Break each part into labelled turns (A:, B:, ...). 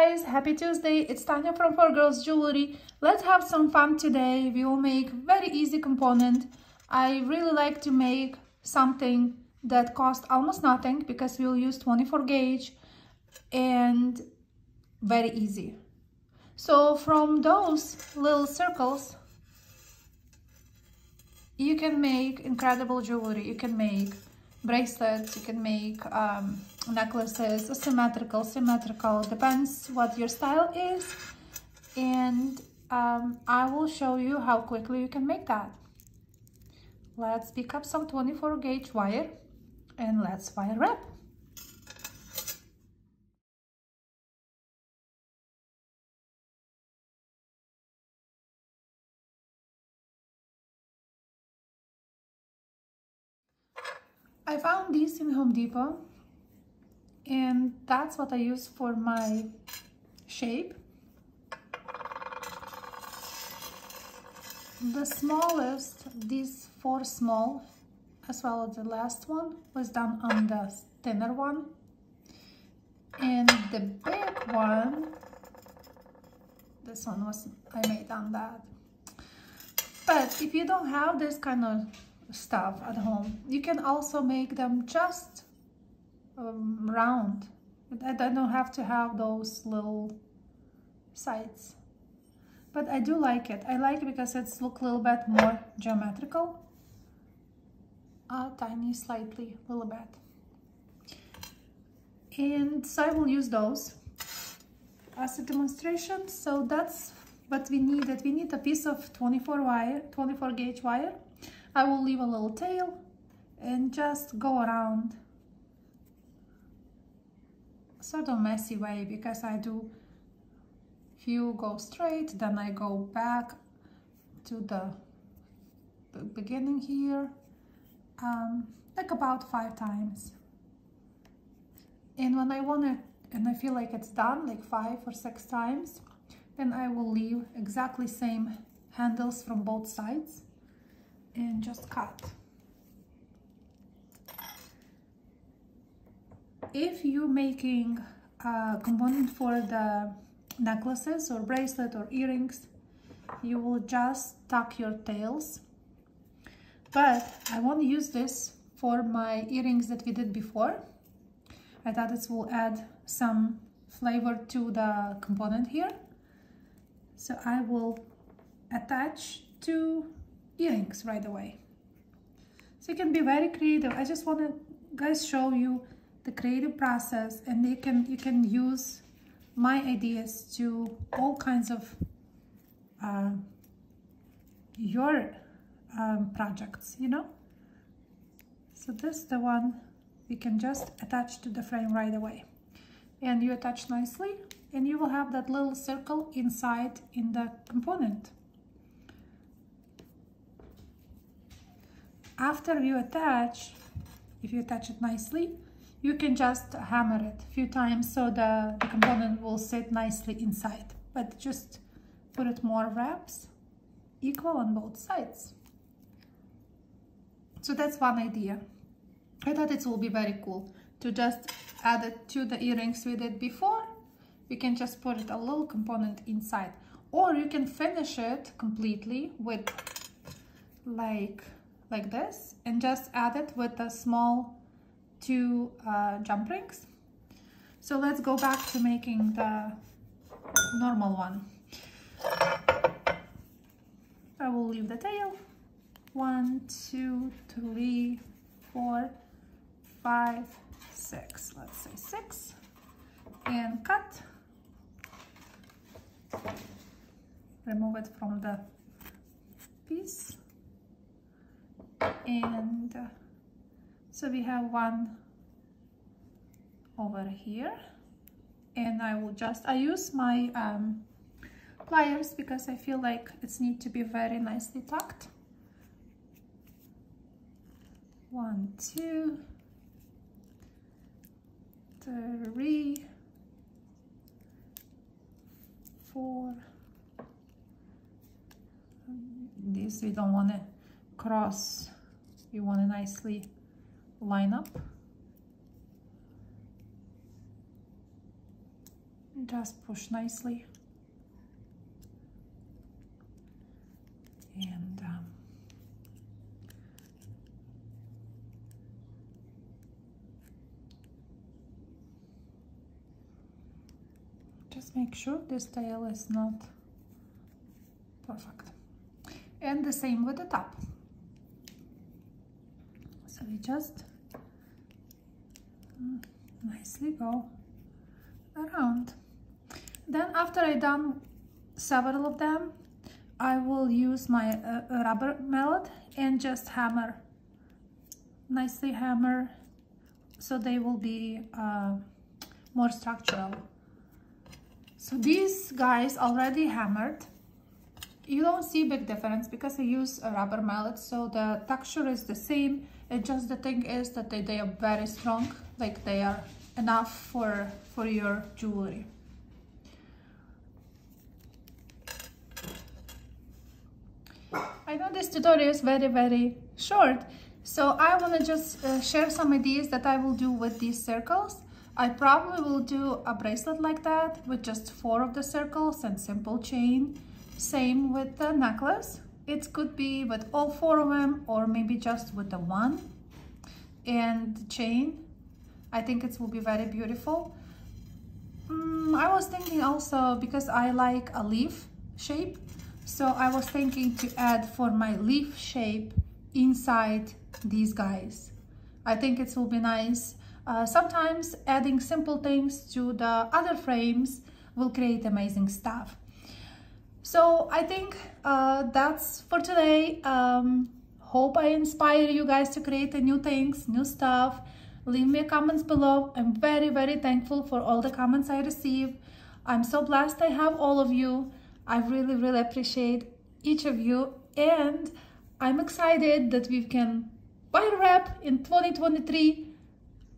A: guys, happy Tuesday. It's Tanya from 4Girls Jewelry. Let's have some fun today. We will make very easy component. I really like to make something that costs almost nothing because we'll use 24 gauge and very easy. So from those little circles you can make incredible jewelry. You can make bracelets, you can make necklaces, symmetrical, depends what your style is, and I will show you how quickly you can make that. Let's pick up some 24 gauge wire and let's wire wrap. I found these in Home Depot and that's what I use for my shape. The smallest, these 4 small, as well as the last one, was done on the thinner one. And the big one, this one was, I made on that. But if you don't have this kind of stuff at home, you can also make them just round. I don't have to have those little sides, but I do like it. I like it because it's look a little bit more geometrical, tiny, slightly, a little bit. And so I will use those as a demonstration. So that's what we need. That we need a piece of 24 gauge wire. I will leave a little tail and just go around sort of messy way, because I do few go straight, then I go back to the beginning here, like about 5 times. And when I want to, and I feel like it's done like 5 or 6 times, then I will leave exactly same handles from both sides and just cut. If you're making a component for the necklaces or bracelet or earrings, you will just tuck your tails. But I want to use this for my earrings that we did before. I thought this will add some flavor to the component here. So I will attach 2 earrings right away. So you can be very creative. I just want to guys show you the creative process, and you can use my ideas to all kinds of your projects, you know. So this is the one we can just attach to the frame right away, and you attach nicely, and you will have that little circle inside in the component. After you attach, if you attach it nicely, you can just hammer it a few times so the component will sit nicely inside. But just put it more wraps, equal on both sides. So that's one idea. I thought it will be very cool to just add it to the earrings we did before. You can just put it a little component inside, or you can finish it completely with like this and just add it with a small 2 jump rings. So let's go back to making the normal one. I will leave the tail. 1, 2, 3, 4, 5, 6. Let's say 6. And cut. Remove it from the piece. And so we have one over here, and I will just, I use my pliers because I feel like it's need to be very nicely tucked. 1, 2, 3, 4. This we don't want to cross, you want to nicely line up. Just push nicely. And just make sure this tail is not perfect. And the same with the top. So we just nicely go around. Then after I done several of them, I will use my rubber mallet and just hammer, nicely hammer, so they will be more structural. So these guys already hammered. You don't see big difference because I use a rubber mallet, so the texture is the same. It just, the thing is that they are very strong, like they are enough for your jewelry. I know this tutorial is very short, so I want to just share some ideas that I will do with these circles. I probably will do a bracelet like that with just 4 of the circles and simple chain. Same with the necklace. It could be with all 4 of them, or maybe just with the 1 and the chain. I think it will be very beautiful. I was thinking also, because I like a leaf shape, so I was thinking to add for my leaf shape inside these guys. I think it will be nice. Sometimes adding simple things to the other frames will create amazing stuff. So I think that's for today. Hope I inspire you guys to create new things, new stuff. Leave me comments below. I'm very thankful for all the comments I receive. I'm so blessed I have all of you. I really appreciate each of you, and I'm excited that we can buy a wrap in 2023.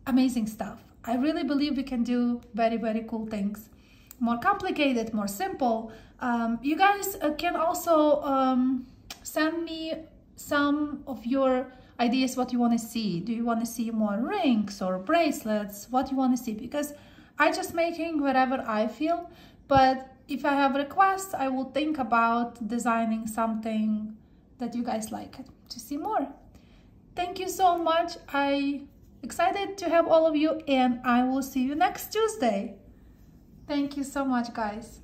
A: Amazing stuff. I really believe we can do very cool things. More complicated, more simple. You guys can also send me some of your ideas, what you want to see. Do you want to see more rings or bracelets? What you want to see? Because I just making whatever I feel, but if I have requests, I will think about designing something that you guys like to see more. Thank you so much. I'm excited to have all of you, and I will see you next Tuesday. Thank you so much, guys.